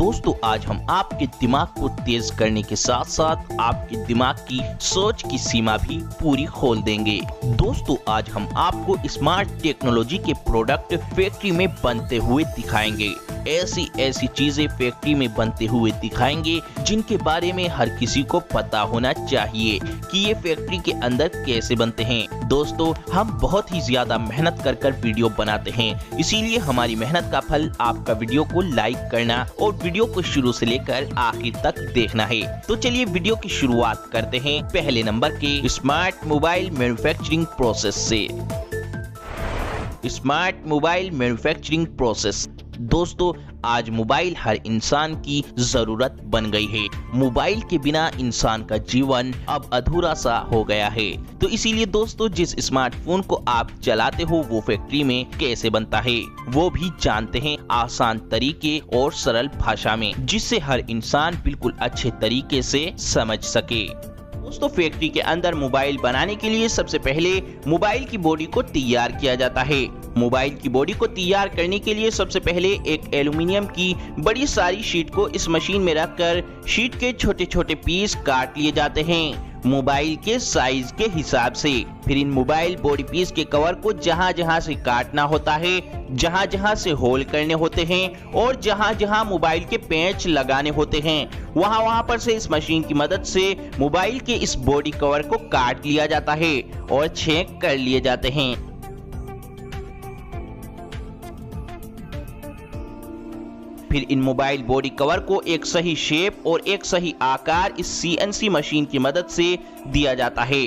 दोस्तों आज हम आपके दिमाग को तेज करने के साथ साथ आपके दिमाग की सोच की सीमा भी पूरी खोल देंगे। दोस्तों आज हम आपको स्मार्ट टेक्नोलॉजी के प्रोडक्ट फैक्ट्री में बनते हुए दिखाएंगे। ऐसी चीजें फैक्ट्री में बनते हुए दिखाएंगे जिनके बारे में हर किसी को पता होना चाहिए कि ये फैक्ट्री के अंदर कैसे बनते हैं। दोस्तों हम बहुत ही ज्यादा मेहनत कर वीडियो बनाते हैं, इसीलिए हमारी मेहनत का फल आपका वीडियो को लाइक करना और वीडियो को शुरू से लेकर आखिर तक देखना है। तो चलिए वीडियो की शुरुआत करते हैं पहले नंबर के स्मार्ट मोबाइल मैन्युफैक्चरिंग प्रोसेस से। Smart mobile manufacturing process. दोस्तों आज मोबाइल हर इंसान की जरूरत बन गई है। मोबाइल के बिना इंसान का जीवन अब अधूरा सा हो गया है। तो इसीलिए दोस्तों जिस स्मार्टफोन को आप चलाते हो वो फैक्ट्री में कैसे बनता है वो भी जानते हैं आसान तरीके और सरल भाषा में, जिससे हर इंसान बिल्कुल अच्छे तरीके से समझ सके। दोस्तों फैक्ट्री के अंदर मोबाइल बनाने के लिए सबसे पहले मोबाइल की बॉडी को तैयार किया जाता है। मोबाइल की बॉडी को तैयार करने के लिए सबसे पहले एक एल्युमिनियम की बड़ी सारी शीट को इस मशीन में रखकर शीट के छोटे छोटे पीस काट लिए जाते हैं मोबाइल के साइज के हिसाब से। फिर इन मोबाइल बॉडी पीस के कवर को जहां जहां से काटना होता है, जहां जहां से होल करने होते हैं और जहां जहां मोबाइल के पेंच लगाने होते हैं वहां पर से इस मशीन की मदद से मोबाइल के इस बॉडी कवर को काट लिया जाता है और छेद कर लिए जाते हैं। फिर इन मोबाइल बॉडी कवर को एक सही शेप और एक सही आकार इस CNC मशीन की मदद से दिया जाता है।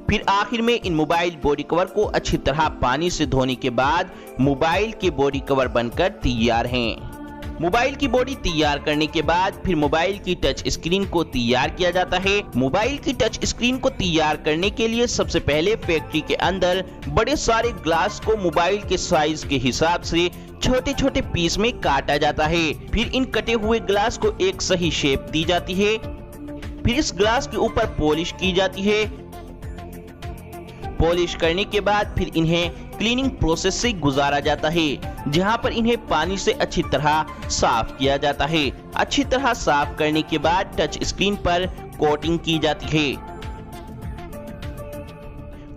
फिर आखिर में इन मोबाइल बॉडी कवर को अच्छी तरह पानी से धोने के बाद मोबाइल के बॉडी कवर बनकर तैयार हैं। मोबाइल की बॉडी तैयार करने के बाद फिर मोबाइल की टच स्क्रीन को तैयार किया जाता है। मोबाइल की टच स्क्रीन को तैयार करने के लिए सबसे पहले फैक्ट्री के अंदर बड़े सारे ग्लास को मोबाइल के साइज के हिसाब से छोटे छोटे पीस में काटा जाता है। फिर इन कटे हुए ग्लास को एक सही शेप दी जाती है। फिर इस ग्लास के ऊपर पॉलिश की जाती है। पॉलिश करने के बाद फिर इन्हें क्लीनिंग प्रोसेस से गुजारा जाता है, जहां पर इन्हें पानी से अच्छी तरह साफ किया जाता है। अच्छी तरह साफ करने के बाद टच स्क्रीन पर कोटिंग की जाती है।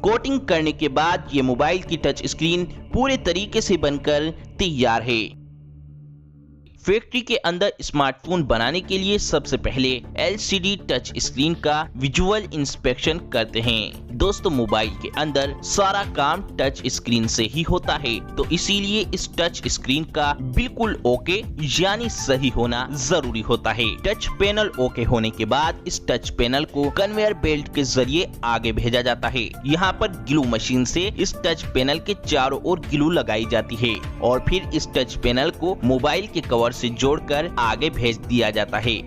कोटिंग करने के बाद ये मोबाइल की टच स्क्रीन पूरे तरीके से बनकर तैयार है। फैक्ट्री के अंदर स्मार्टफोन बनाने के लिए सबसे पहले LCD टच स्क्रीन का विजुअल इंस्पेक्शन करते हैं। दोस्तों मोबाइल के अंदर सारा काम टच स्क्रीन से ही होता है, तो इसीलिए इस टच स्क्रीन का बिल्कुल ओके यानी सही होना जरूरी होता है। टच पैनल ओके होने के बाद इस टच पैनल को कन्वेयर बेल्ट के जरिए आगे भेजा जाता है। यहाँ पर ग्लू मशीन से इस टच पैनल के चारों ओर ग्लू लगाई जाती है और फिर इस टच पैनल को मोबाइल के कवर से जोड़कर आगे भेज दिया जाता है।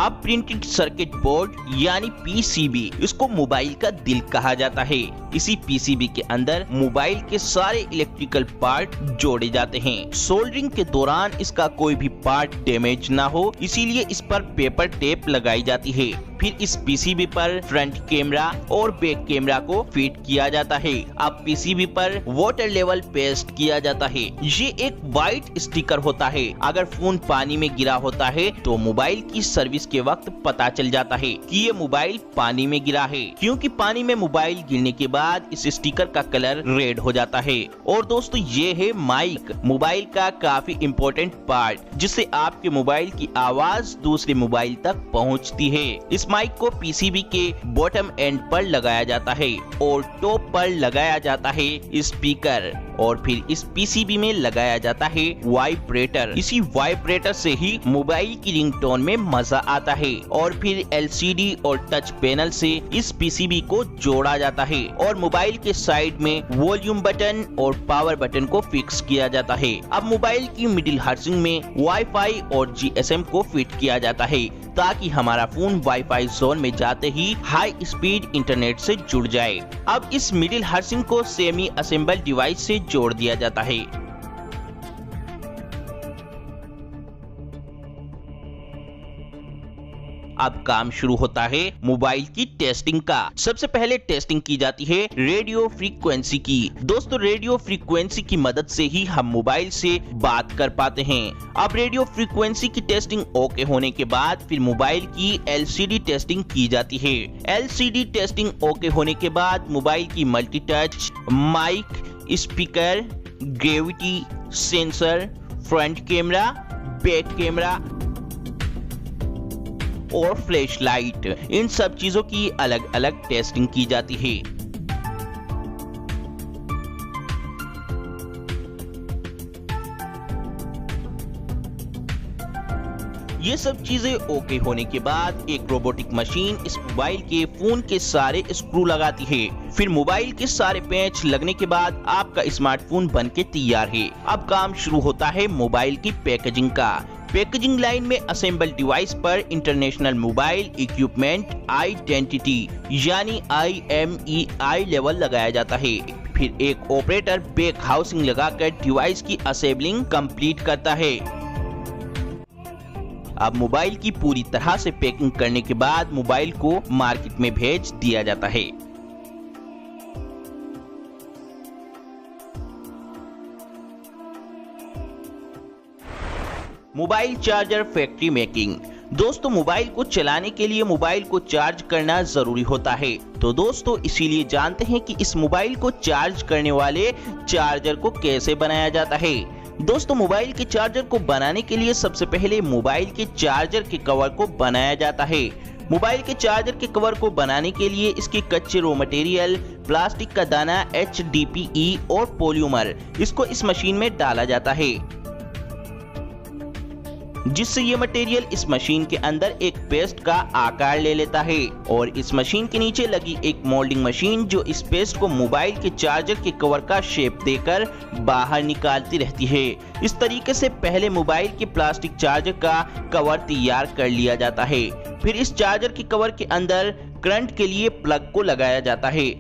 अब प्रिंटेड सर्किट बोर्ड यानी PCB, इसको मोबाइल का दिल कहा जाता है। इसी PCB के अंदर मोबाइल के सारे इलेक्ट्रिकल पार्ट जोड़े जाते हैं। सोल्डरिंग के दौरान इसका कोई भी पार्ट डैमेज ना हो, इसीलिए इस पर पेपर टेप लगाई जाती है। फिर इस PCB पर फ्रंट कैमरा और बैक कैमरा को फिट किया जाता है। अब PCB पर वाटर लेवल पेस्ट किया जाता है। ये एक व्हाइट स्टिकर होता है। अगर फोन पानी में गिरा होता है तो मोबाइल की सर्विस के वक्त पता चल जाता है कि ये मोबाइल पानी में गिरा है, क्योंकि पानी में मोबाइल गिरने के बाद इस स्टिकर का कलर रेड हो जाता है। और दोस्तों ये है माइक, मोबाइल का काफी इम्पोर्टेंट पार्ट, जिससे आपके मोबाइल की आवाज दूसरे मोबाइल तक पहुंचती है। इस माइक को PCB के बॉटम एंड पर लगाया जाता है और टॉप पर लगाया जाता है स्पीकर और फिर इस PCB में लगाया जाता है वाइब्रेटर। इसी वाइब्रेटर से ही मोबाइल की रिंगटोन में मजा आता है। और फिर LCD और टच पैनल से इस PCB को जोड़ा जाता है और मोबाइल के साइड में वॉल्यूम बटन और पावर बटन को फिक्स किया जाता है। अब मोबाइल की मिडिल हाउसिंग में वाईफाई और GSM को फिट किया जाता है, ताकि हमारा फोन वाईफाई जोन में जाते ही हाई स्पीड इंटरनेट से जुड़ जाए। अब इस मिडिल हाउसिंग को सेमी असेंबल डिवाइस से जोड़ दिया जाता है। अब काम शुरू होता है मोबाइल की टेस्टिंग का। सबसे पहले टेस्टिंग की जाती है रेडियो फ्रीक्वेंसी की। दोस्तों रेडियो फ्रीक्वेंसी की मदद से ही हम मोबाइल से बात कर पाते हैं। अब रेडियो फ्रीक्वेंसी की टेस्टिंग ओके होने के बाद फिर मोबाइल की LCD टेस्टिंग की जाती है। LCD टेस्टिंग ओके होने के बाद मोबाइल की multi touch, mic, speaker, gravity sensor, front camera, back camera और फ्लैश लाइट, इन सब चीजों की अलग अलग टेस्टिंग की जाती है। ये सब चीजें ओके होने के बाद एक रोबोटिक मशीन इस मोबाइल के फोन के सारे स्क्रू लगाती है। फिर मोबाइल के सारे पेच लगने के बाद आपका स्मार्टफोन बनके तैयार है। अब काम शुरू होता है मोबाइल की पैकेजिंग का। पैकेजिंग लाइन में असेंबल डिवाइस पर इंटरनेशनल मोबाइल इक्विपमेंट आइडेंटिटी यानी IMEI लेवल लगाया जाता है। फिर एक ऑपरेटर बैक हाउसिंग लगाकर डिवाइस की असेंबलिंग कंप्लीट करता है। अब मोबाइल की पूरी तरह से पैकिंग करने के बाद मोबाइल को मार्केट में भेज दिया जाता है। Mobile charger factory making. दोस्तों मोबाइल को चलाने के लिए मोबाइल को चार्ज करना जरूरी होता है। तो दोस्तों इसीलिए जानते हैं कि इस मोबाइल को चार्ज करने वाले चार्जर को कैसे बनाया जाता है। दोस्तों मोबाइल के चार्जर को बनाने के लिए सबसे पहले मोबाइल के चार्जर के कवर को बनाया जाता है। मोबाइल के चार्जर के कवर को बनाने के लिए इसके कच्चे रॉ मटेरियल, प्लास्टिक का दाना, HDPE और पॉलीमर, इसको इस मशीन में डाला जाता है, जिससे ये मटेरियल इस मशीन के अंदर एक पेस्ट का आकार ले लेता है और इस मशीन के नीचे लगी एक मोल्डिंग मशीन जो इस पेस्ट को मोबाइल के चार्जर के कवर का शेप देकर बाहर निकालती रहती है। इस तरीके से पहले मोबाइल के प्लास्टिक चार्जर का कवर तैयार कर लिया जाता है। फिर इस चार्जर के कवर के अंदर करंट के लिए प्लग को लगाया जाता है।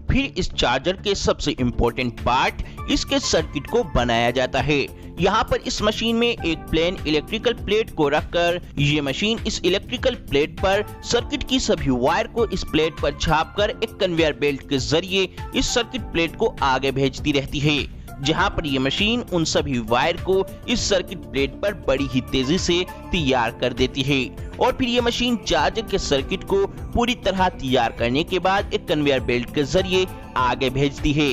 फिर इस चार्जर के सबसे इम्पोर्टेंट पार्ट, इसके सर्किट को बनाया जाता है। यहाँ पर इस मशीन में एक प्लेन इलेक्ट्रिकल प्लेट को रखकर ये मशीन इस इलेक्ट्रिकल प्लेट पर सर्किट की सभी वायर को इस प्लेट पर छापकर एक कन्वेयर बेल्ट के जरिए इस सर्किट प्लेट को आगे भेजती रहती है, जहाँ पर ये मशीन उन सभी वायर को इस सर्किट प्लेट पर बड़ी ही तेजी से तैयार कर देती है। और फिर ये मशीन चार्जर के सर्किट को पूरी तरह तैयार करने के बाद एक कन्वेयर बेल्ट के जरिए आगे भेजती है।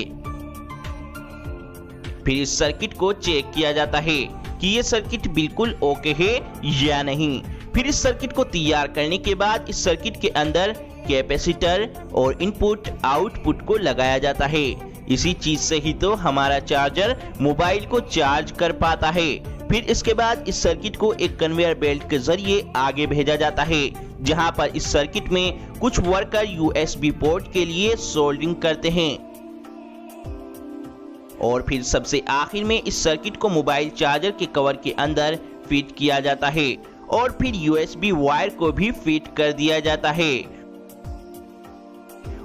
फिर इस सर्किट को चेक किया जाता है कि ये सर्किट बिल्कुल ओके है या नहीं। फिर इस सर्किट को तैयार करने के बाद इस सर्किट के अंदर कैपेसिटर और इनपुट आउटपुट को लगाया जाता है। इसी चीज से ही तो हमारा चार्जर मोबाइल को चार्ज कर पाता है। फिर इसके बाद इस सर्किट को एक कन्वेयर बेल्ट के जरिए आगे भेजा जाता है, जहां पर इस सर्किट में कुछ वर्कर USB पोर्ट के लिए सोल्डरिंग करते हैं। और फिर सबसे आखिर में इस सर्किट को मोबाइल चार्जर के कवर के अंदर फिट किया जाता है और फिर USB वायर को भी फिट कर दिया जाता है।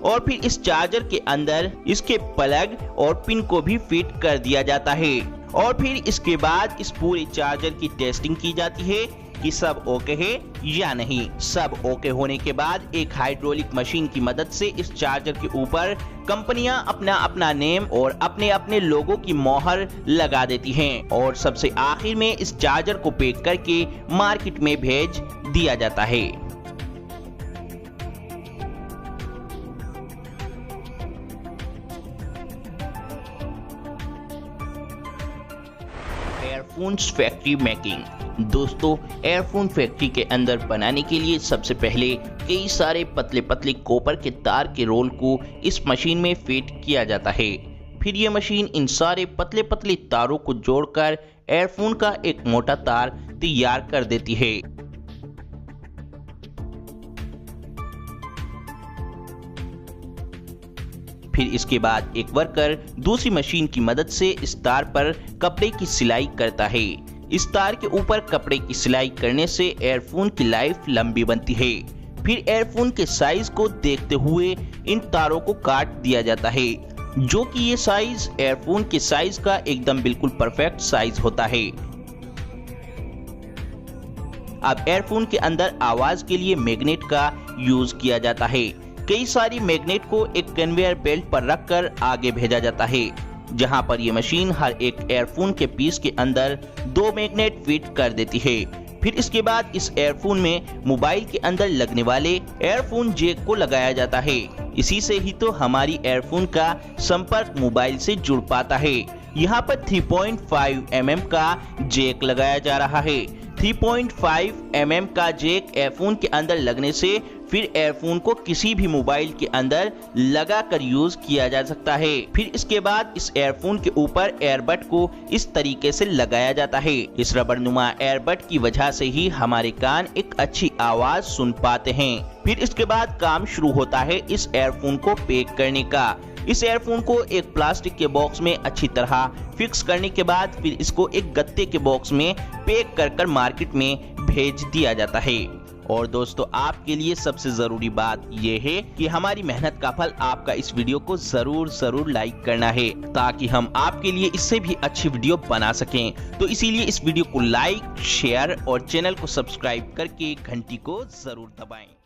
और फिर इस चार्जर के अंदर इसके प्लग और पिन को भी फिट कर दिया जाता है। और फिर इसके बाद इस पूरे चार्जर की टेस्टिंग की जाती है कि सब ओके है या नहीं। सब ओके होने के बाद एक हाइड्रोलिक मशीन की मदद से इस चार्जर के ऊपर कंपनियां अपना अपना नेम और अपने अपने लोगों की मोहर लगा देती हैं और सबसे आखिर में इस चार्जर को पैक करके मार्केट में भेज दिया जाता है। Earphones factory making. दोस्तों एयरफोन फैक्ट्री के अंदर बनाने के लिए सबसे पहले कई सारे पतले पतले कॉपर के तार के रोल को इस मशीन में फिट किया जाता है। फिर यह मशीन इन सारे पतले पतले तारों को जोड़कर एयरफोन का एक मोटा तार तैयार कर देती है। फिर इसके बाद एक वर्कर दूसरी मशीन की मदद से इस तार पर कपड़े की सिलाई करता है। इस तार के ऊपर कपड़े की सिलाई करने से एयरफोन की लाइफ लंबी बनती है। फिर एयरफोन के साइज को देखते हुए इन तारों को काट दिया जाता है। जो कि ये साइज एयरफोन के साइज का एकदम बिल्कुल परफेक्ट साइज होता है। अब एयरफोन के अंदर आवाज के लिए मैग्नेट का यूज किया जाता है। कई सारी मैग्नेट को एक कन्वेयर बेल्ट पर रखकर आगे भेजा जाता है, जहां पर ये मशीन हर एक एयरफोन के पीस के अंदर 2 मैग्नेट फिट कर देती है। फिर इसके बाद इस एयरफोन में मोबाइल के अंदर लगने वाले एयरफोन जैक को लगाया जाता है। इसी से ही तो हमारी एयरफोन का संपर्क मोबाइल से जुड़ पाता है। यहाँ पर 3.5 mm का जैक लगाया जा रहा है। 3.5 mm का जैक एयरफोन के अंदर लगने से फिर एयरफोन को किसी भी मोबाइल के अंदर लगाकर यूज किया जा सकता है। फिर इसके बाद इस एयरफोन के ऊपर एयरबड को इस तरीके से लगाया जाता है। इस रबड़नुमा एयरबड की वजह से ही हमारे कान एक अच्छी आवाज सुन पाते हैं। फिर इसके बाद काम शुरू होता है इस एयरफोन को पैक करने का। इस एयरफोन को एक प्लास्टिक के बॉक्स में अच्छी तरह फिक्स करने के बाद फिर इसको एक गत्ते के बॉक्स में पैक कर मार्केट में भेज दिया जाता है। और दोस्तों, आपके लिए सबसे जरूरी बात यह है कि हमारी मेहनत का फल आपका इस वीडियो को जरूर लाइक करना है, ताकि हम आपके लिए इससे भी अच्छी वीडियो बना सकें। तो इसीलिए इस वीडियो को लाइक, शेयर और चैनल को सब्सक्राइब करके घंटी को जरूर दबाएं।